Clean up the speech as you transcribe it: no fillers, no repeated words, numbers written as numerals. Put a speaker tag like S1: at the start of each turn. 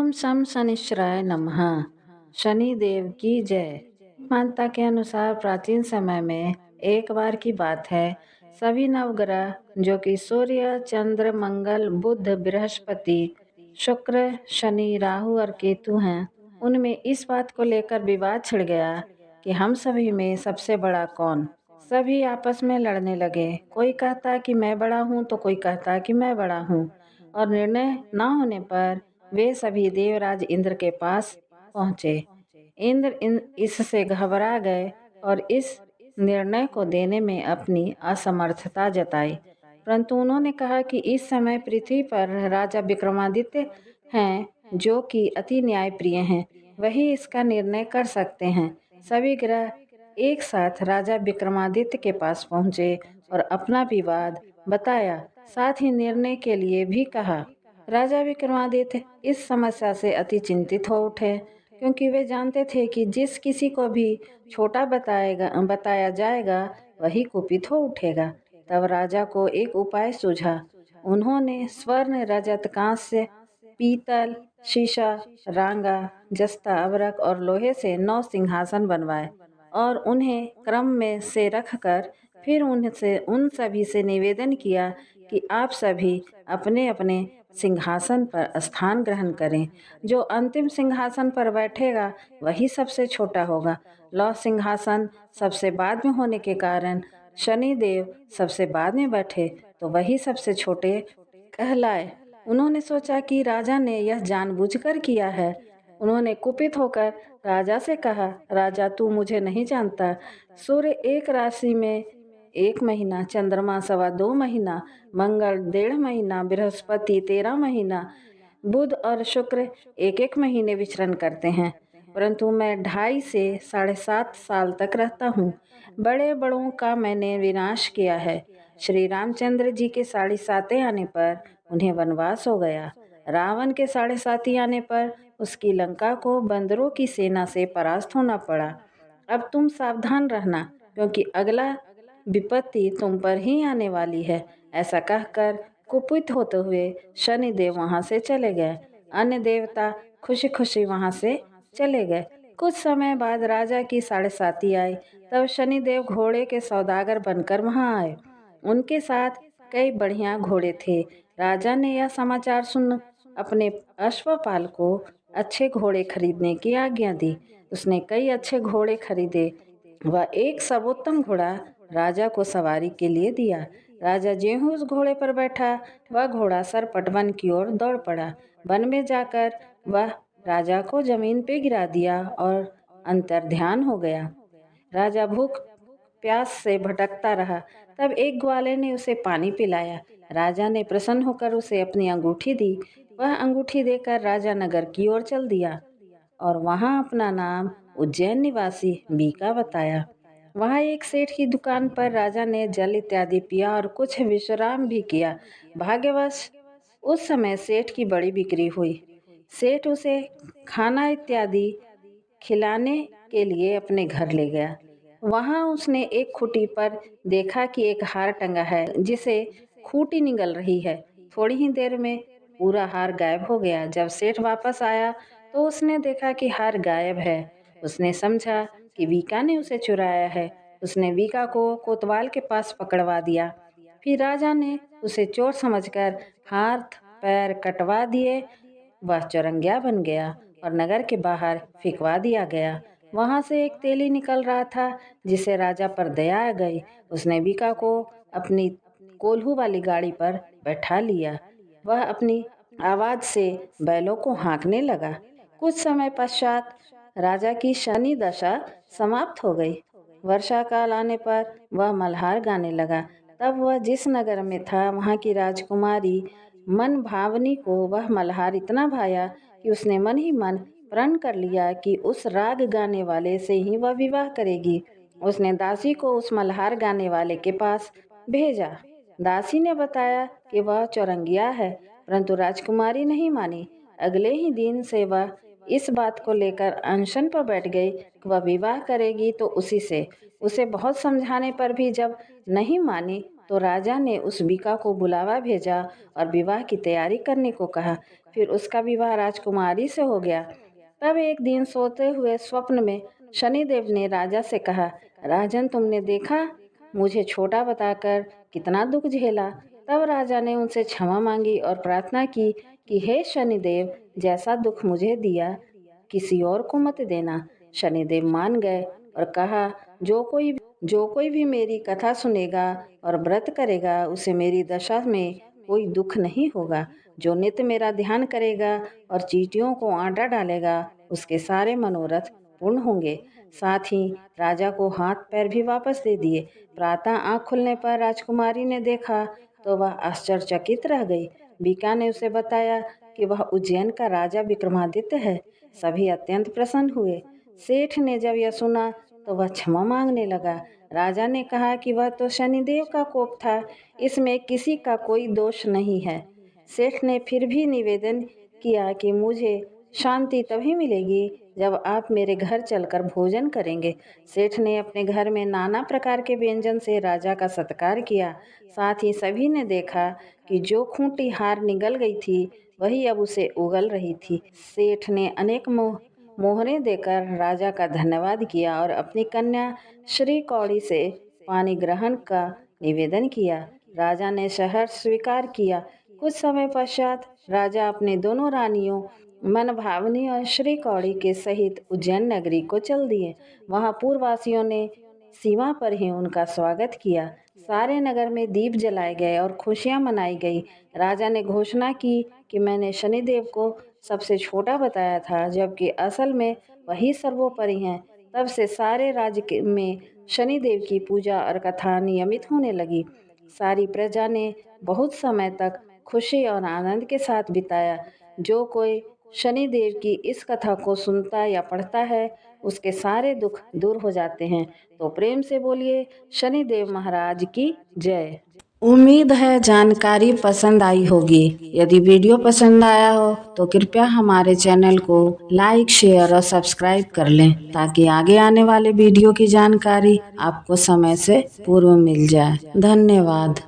S1: ओम शम शनिश्चराय नमः। शनि देव की जय। मान्यता के अनुसार प्राचीन समय में एक बार की बात है, सभी नवग्रह जो कि सूर्य, चंद्र, मंगल, बुध, बृहस्पति, शुक्र, शनि, राहु और केतु हैं, उनमें इस बात को लेकर विवाद छिड़ गया कि हम सभी में सबसे बड़ा कौन। सभी आपस में लड़ने लगे। कोई कहता कि मैं बड़ा हूँ तो कोई कहता कि मैं बड़ा हूँ, और निर्णय न होने पर वे सभी देवराज इंद्र के पास पहुँचे। इंद्र इससे घबरा गए और इस निर्णय को देने में अपनी असमर्थता जताई। परंतु उन्होंने कहा कि इस समय पृथ्वी पर राजा विक्रमादित्य हैं, जो कि अति न्यायप्रिय हैं, वही इसका निर्णय कर सकते हैं। सभी ग्रह एक साथ राजा विक्रमादित्य के पास पहुँचे और अपना विवाद बताया, साथ ही निर्णय के लिए भी कहा। राजा विक्रमादित्य इस समस्या से अति चिंतित हो उठे, क्योंकि वे जानते थे कि जिस किसी को भी छोटा बताया जाएगा वही कुपित हो उठेगा। तब राजा को एक उपाय सूझा। उन्होंने स्वर्ण, रजत, कांस्य, पीतल, शीशा, रांगा, जस्ता, अबरक और लोहे से 9 सिंहासन बनवाए और उन्हें क्रम में से रखकर फिर उन सभी से निवेदन किया कि आप सभी अपने अपने सिंहासन पर स्थान ग्रहण करें। जो अंतिम सिंहासन पर बैठेगा वही सबसे छोटा होगा। लौह सिंहासन सबसे बाद में होने के कारण शनि देव सबसे बाद में बैठे तो वही सबसे छोटे कहलाए। उन्होंने सोचा कि राजा ने यह जानबूझकर किया है। उन्होंने कुपित होकर राजा से कहा, राजा तू मुझे नहीं जानता। सूर्य एक राशि में 1 महीना, चंद्रमा 2.25 महीना, मंगल 1.5 महीना, बृहस्पति 13 महीना, बुध और शुक्र 1 महीने विचरण करते हैं, परंतु मैं 2.5 से 7.5 साल तक रहता हूँ। बड़े बड़ों का मैंने विनाश किया है। श्री रामचंद्र जी के 7.5 आने पर उन्हें वनवास हो गया। रावण के 7.5 आने पर उसकी लंका को बंदरों की सेना से परास्त होना पड़ा। अब तुम सावधान रहना, क्योंकि अगला विपत्ति तुम पर ही आने वाली है। ऐसा कहकर कुपित होते हुए शनि देव वहां से चले गए। अन्य देवता खुशी खुशी वहां से चले गए। कुछ समय बाद राजा की 7.5 आई। तब शनि देव घोड़े के सौदागर बनकर वहां आए। उनके साथ कई बढ़िया घोड़े थे। राजा ने यह समाचार सुन अपने अश्वपाल को अच्छे घोड़े खरीदने की आज्ञा दी। उसने कई अच्छे घोड़े खरीदे। वह एक सर्वोत्तम घोड़ा राजा को सवारी के लिए दिया। राजा ज्यों उस घोड़े पर बैठा, वह घोड़ा सरपट वन की ओर दौड़ पड़ा। वन में जाकर वह राजा को जमीन पे गिरा दिया और अंतर्ध्यान हो गया। राजा भूख प्यास से भटकता रहा। तब एक ग्वाले ने उसे पानी पिलाया। राजा ने प्रसन्न होकर उसे अपनी अंगूठी दी। वह अंगूठी देकर राजा नगर की ओर चल दिया और वहां अपना नाम उज्जैन निवासी बीका बताया। वहां एक सेठ की दुकान पर राजा ने जल इत्यादि पिया और कुछ विश्राम भी किया। भाग्यवश उस समय सेठ की बड़ी बिक्री हुई। सेठ उसे खाना इत्यादि खिलाने के लिए अपने घर ले गया। वहां उसने एक खूंटी पर देखा कि एक हार टंगा है, जिसे खूंटी निगल रही है। थोड़ी ही देर में पूरा हार गायब हो गया। जब सेठ वापस आया तो उसने देखा कि हार गायब है। उसने समझा कि बीका ने उसे चुराया है। उसने बीका को कोतवाल के पास पकड़वा दिया। फिर राजा ने उसे चोर समझकर हाथ पैर कटवा दिए। वह चौरंगिया बन गया और नगर के बाहर फेंकवा दिया गया। वहां से एक तेली निकल रहा था, जिसे राजा पर दया आ गई। उसने बीका को अपनी कोल्हू वाली गाड़ी पर बैठा लिया। वह अपनी आवाज से बैलों को हाँकने लगा। कुछ समय पश्चात राजा की शनि दशा समाप्त हो गई। वर्षा काल आने पर वह मल्हार गाने लगा। तब वह जिस नगर में था, वहाँ की राजकुमारी मन भावनी को वह मल्हार इतना भाया कि उसने मन ही मन प्रण कर लिया कि उस राग गाने वाले से ही वह विवाह करेगी। उसने दासी को उस मल्हार गाने वाले के पास भेजा। दासी ने बताया कि वह चौरंगिया है, परंतु राजकुमारी नहीं मानी। अगले ही दिन से वह इस बात को लेकर अनशन पर बैठ गई कि वह विवाह करेगी तो उसी से। उसे बहुत समझाने पर भी जब नहीं मानी तो राजा ने उस बीका को बुलावा भेजा और विवाह की तैयारी करने को कहा। फिर उसका विवाह राजकुमारी से हो गया। तब एक दिन सोते हुए स्वप्न में शनिदेव ने राजा से कहा, राजन, तुमने देखा मुझे छोटा बताकर कितना दुख झेला। तब राजा ने उनसे क्षमा मांगी और प्रार्थना की कि हे शनिदेव, जैसा दुख मुझे दिया किसी और को मत देना। शनिदेव मान गए और कहा, जो कोई भी मेरी कथा सुनेगा और व्रत करेगा उसे मेरी दशा में कोई दुख नहीं होगा। जो नित्य मेरा ध्यान करेगा और चींटियों को आटा डालेगा उसके सारे मनोरथ पूर्ण होंगे। साथ ही राजा को हाथ पैर भी वापस दे दिए। प्रातः आँख खुलने पर राजकुमारी ने देखा तो वह आश्चर्यचकित रह गई। बीका ने उसे बताया कि वह उज्जैन का राजा विक्रमादित्य है। सभी अत्यंत प्रसन्न हुए। सेठ ने जब यह सुना तो वह क्षमा मांगने लगा। राजा ने कहा कि वह तो शनिदेव का कोप था, इसमें किसी का कोई दोष नहीं है। सेठ ने फिर भी निवेदन किया कि मुझे शांति तभी मिलेगी जब आप मेरे घर चलकर भोजन करेंगे। सेठ ने अपने घर में नाना प्रकार के व्यंजन से राजा का सत्कार किया। साथ ही सभी ने देखा कि जो खूंटी हार निगल गई थी वही अब उसे उगल रही थी। सेठ ने अनेक मोहरें देकर राजा का धन्यवाद किया और अपनी कन्या श्री कौड़ी से पानी ग्रहण का निवेदन किया। राजा ने शहर स्वीकार किया। कुछ समय पश्चात राजा अपने दोनों रानियों मनभावनी और श्री कौड़ी के सहित उज्जैन नगरी को चल दिए। वहां पूर्ववासियों ने सीमा पर ही उनका स्वागत किया। सारे नगर में दीप जलाए गए और खुशियां मनाई गई। राजा ने घोषणा की कि मैंने शनिदेव को सबसे छोटा बताया था, जबकि असल में वही सर्वोपरि हैं। तब से सारे राज्य में शनिदेव की पूजा और कथा नियमित होने लगी। सारी प्रजा ने बहुत समय तक खुशी और आनंद के साथ बिताया। जो कोई शनिदेव की इस कथा को सुनता या पढ़ता है उसके सारे दुख दूर हो जाते हैं। तो प्रेम से बोलिए शनिदेव महाराज की जय। उम्मीद है जानकारी पसंद आई होगी। यदि वीडियो पसंद आया हो तो कृपया हमारे चैनल को लाइक, शेयर और सब्सक्राइब कर लें ताकि आगे आने वाले वीडियो की जानकारी आपको समय से पूर्व मिल जाए। धन्यवाद।